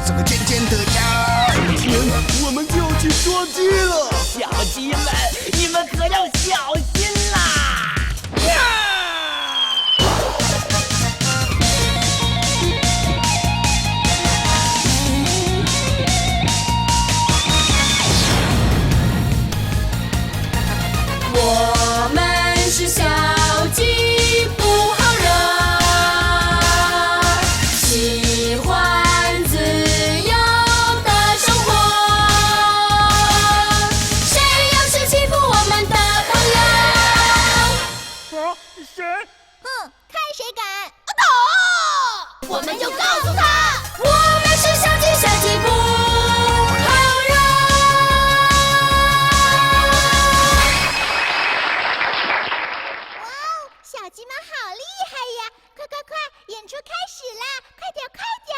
这个尖尖的牙。今天我们就要去抓鸡了，小鸡们，你们可要小心啦！我们是小鸡，不好惹，喜欢自由的生活。谁要是欺负我们的朋友，谁？看谁敢！我们就告诉他，我们是小鸡，小鸡不好惹。哇哦，小鸡们好厉害呀！快快快，演出开始啦！快点快点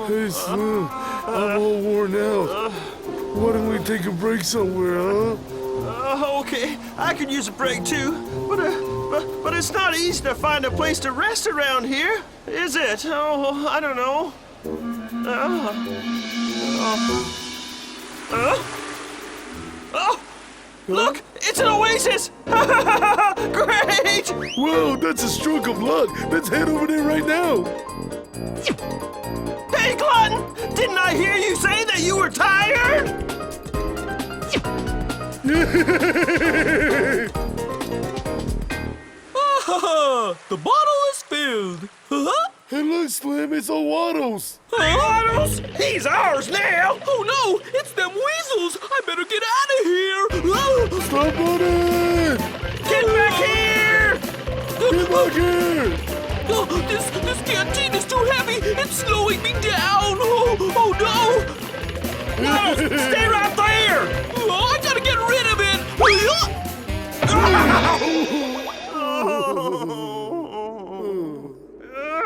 ！Hey, Slim, I'm all worn out. Why don't we take a break somewhere, huh? Okay, I could use a break too, but it's not easy to find a place to rest around here, is it? Oh, I don't know. Oh, look, it's an oasis! Great! Whoa, that's a stroke of luck. Let's head over there right now. Hey, Glutton! Didn't I hear you say that you were tired? The bottle is filled. Hey, look, Slim, it's Uncle Wattles. Waddles? He's ours now! Oh no, it's them weasels! I better get out of here! Stop running! Get back here! Get back here! Oh, this canteen is too heavy! It's slowing me down! Oh no! Waddles, stay right there! Oh, I gotta get rid of it!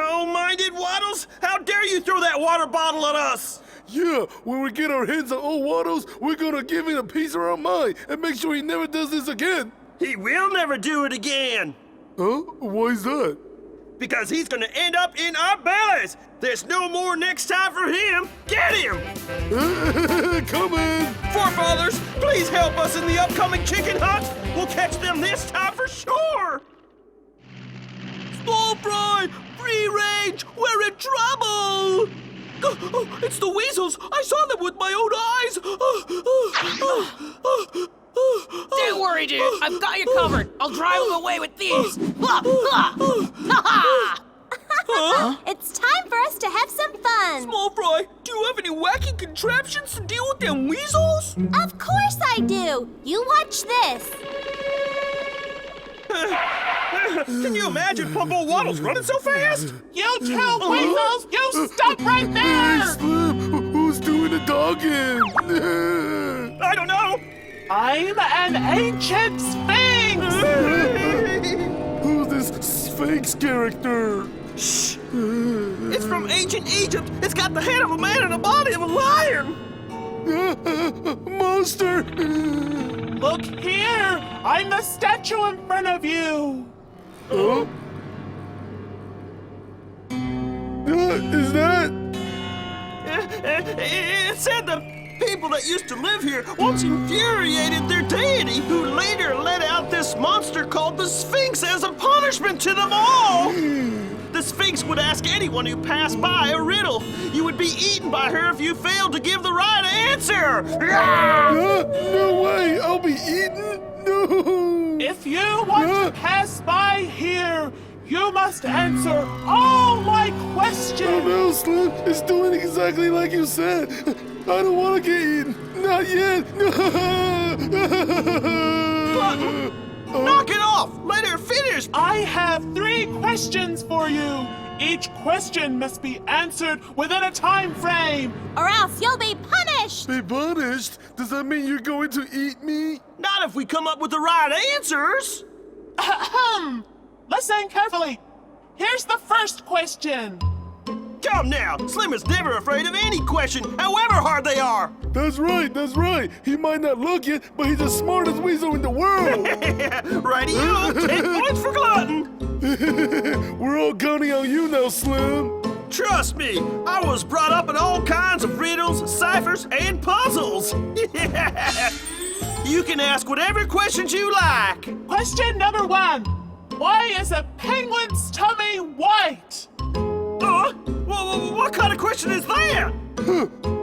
Oh, minded Waddles! How dare you throw that water bottle at us! Yeah, when we get our hands on Uncle Wattles, we're gonna give him a piece of our mind and make sure he never does this again. He will never do it again! Huh? Why is that? Because he's gonna end up in our bellies! There's no more next time for him! Get him! Coming! Forefathers, please help us in the upcoming chicken hunt! We'll catch them this time for sure! Small fry! Free range! We're in trouble! Oh, it's the weasels! I saw them with my own eyes! Don't worry, dude. I've got you covered. I'll drive them away with these. It's time for us to have some fun. Small fry, do you have any wacky contraptions to deal with them weasels? Of course I do. You watch this. Can you imagine Uncle Wattles running so fast? You two weasels, you stop right Hey, there! Slim, who's doing the dogging? I don't know! I'm an ancient sphinx! Who's this Sphinx character? Shh! It's from ancient Egypt! It's got the head of a man and the body of a lion! Monster! Look here! I'm the statue in front of you! Huh? Is that? It said the people that used to live here once infuriated their deity, who later let out this monster called the Sphinx as a punishment to them all! The Sphinx would ask anyone who passed by a riddle. You would be eaten by her if you failed to give the right answer! No way! I'll be eaten? No! If you want to pass by here, you must answer all my Oh questions! no, Slim! It's doing exactly like you said! I don't want to get eaten! Not yet! Knock it off! Let her finish! I have 3 questions for you. Each question must be answered within a time frame. Or else you'll be punished. Be punished? Does that mean you're going to eat me? Not if we come up with the right answers! Ahem. Listen carefully. Here's the first question. Come now, Slim is never afraid of any question, however hard they are. That's right, that's right. He might not look it, but he's the smartest weasel in the world. Righty-o, 10 points for glutton. We're all counting on you now, Slim. Trust me, I was brought up in all kinds of riddles, ciphers, and puzzles. You can ask whatever questions you like. Question number 1. Why is a penguin's tummy white? What kind of question is that?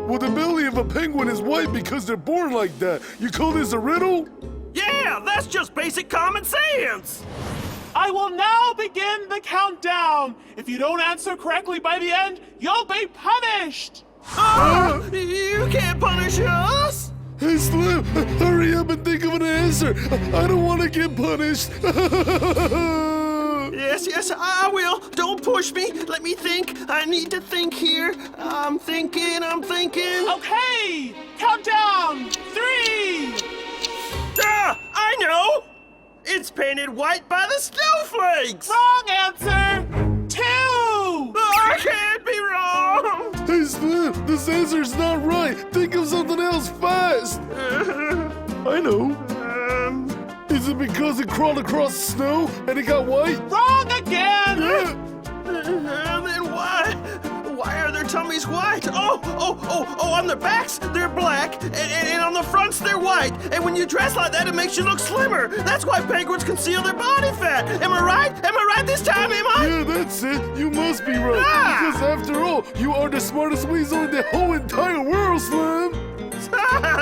Well, the belly of a penguin is white because they're born like that. You call this a riddle? Yeah, that's just basic common sense. I will now begin the countdown. If you don't answer correctly by the end, you'll be punished. You can't punish us. Hey, Slim, hurry up and think of an answer. I don't want to get punished. Yes, I will. Don't push me. Let me think. I need to think here. I'm thinking. Okay, countdown. 3. I know. It's painted white by the snowflakes. Wrong answer. 2. I can't be wrong. Hey, Slim, this answer's not right. Think of something else fast. I know. Is it because it crawled across snow and it got white? Wrong again. Then why are their tummies white? Oh, on their backs, they're black, and on the fronts, they're white. And when you dress like that, it makes you look slimmer. That's why penguins conceal their body fat. Am I right? Am I right this time, am I? Yeah, that's it. You must be right. Because after all, you are the smartest weasel in the whole entire world, Slim.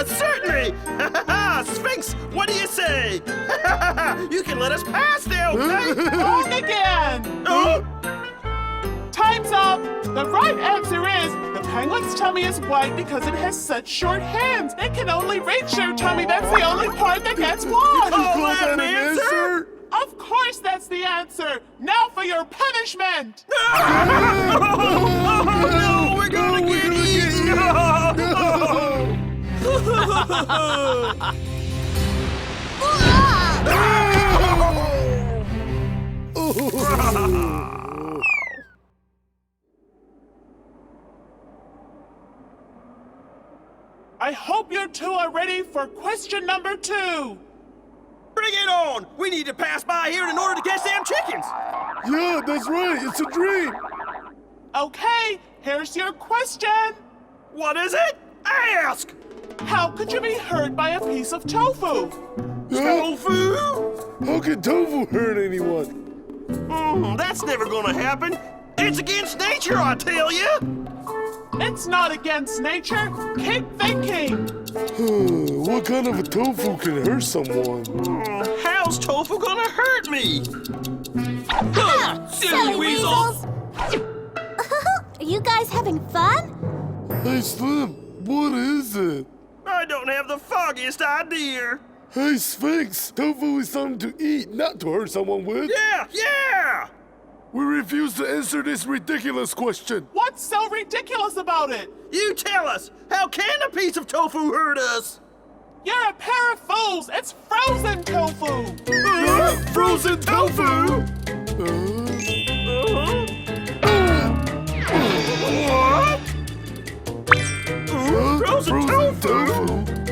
Certainly. Sphinx, what do you say? You can let us pass now, okay? Wrong again. Time's up. The right answer is the penguin's tummy is white because it has such short hands. It can only reach your tummy. That's the only part that gets washed. Oh, that an answer? Of course that's the answer. Now for your punishment. No, we're gonna get eaten. I hope you two are ready for question number 2. Bring it on! We need to pass by here in order to catch them chickens! Yeah, that's right. It's a dream. Okay, here's your question. What is it? Ask! How could you be hurt by a piece of tofu? Tofu? How can tofu hurt anyone? That's never gonna happen. It's against nature, I tell you! It's not against nature. Keep thinking. What kind of a tofu can hurt someone? How's tofu gonna hurt me? Silly weasels! Are you guys having fun? Hey, Slim, what is it? I don't have the foggiest idea. Hey, Sphinx, tofu is something to eat, not to hurt someone with. Yeah! We refuse to answer this ridiculous question. What's so ridiculous about it? You tell us, how can a piece of tofu hurt us? You're a pair of fools. It's frozen tofu. Frozen tofu? What? Frozen tofu?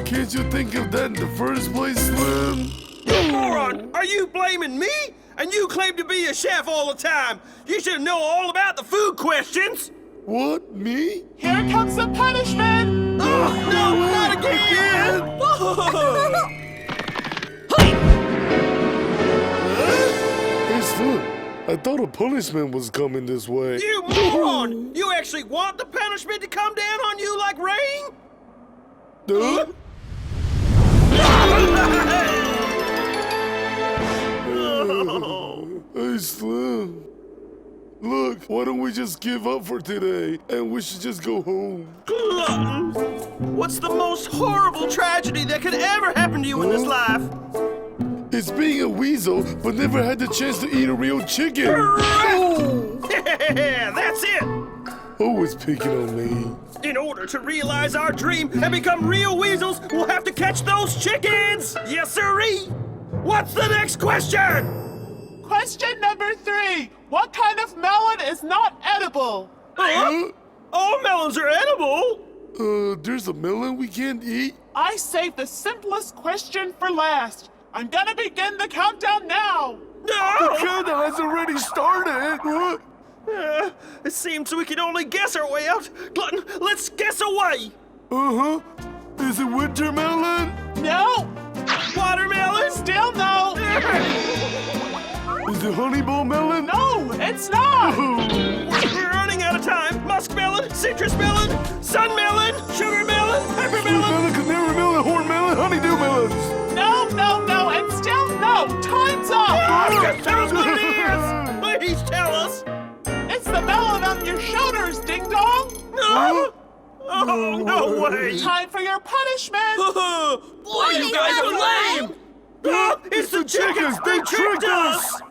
Can't you think of that in the first place, Slim? You moron! Are you blaming me? And you claim to be a chef all the time. You should know all about the food questions. What, me? Here comes the punishment. Oh, no, not again! Hey, Slim, I thought a punishment was coming this way. You moron! You actually want the punishment to come down on you like rain? Huh? Hey, Slim. Look, why don't we just give up for today and we should just go home? Glutton! What's the most horrible tragedy that could ever happen to you in this life? It's being a weasel, but never had the chance to eat a real chicken. Yeah, that's it! Always picking on me. In order to realize our dream and become real weasels, we'll have to catch those chickens! Yes, sirree! What's the next question? Question number 3. What kind of melon is not edible? All melons are edible. There's a melon we can't eat? I saved the simplest question for last. I'm gonna begin the countdown now. The countdown has already started. What? It seems we can only guess our way out. Glutton, let's guess away. Uh-huh. Is it winter melon? No, Watermelon? still no. Is it honeyball melon? No, it's not. We're running out of time. Muskmelon, citrus melon, sun melon, sugar melon, pepper Sweet melon. melon, canary melon, horn melon, honeydew melons. No, and still no. Time's up. Just tell us what it is. Please tell us. It's the melon on your shoulders, ding dong. No. Oh, no way. Time for your punishment. Boy, you guys are lame. It's the chickens. They tricked us.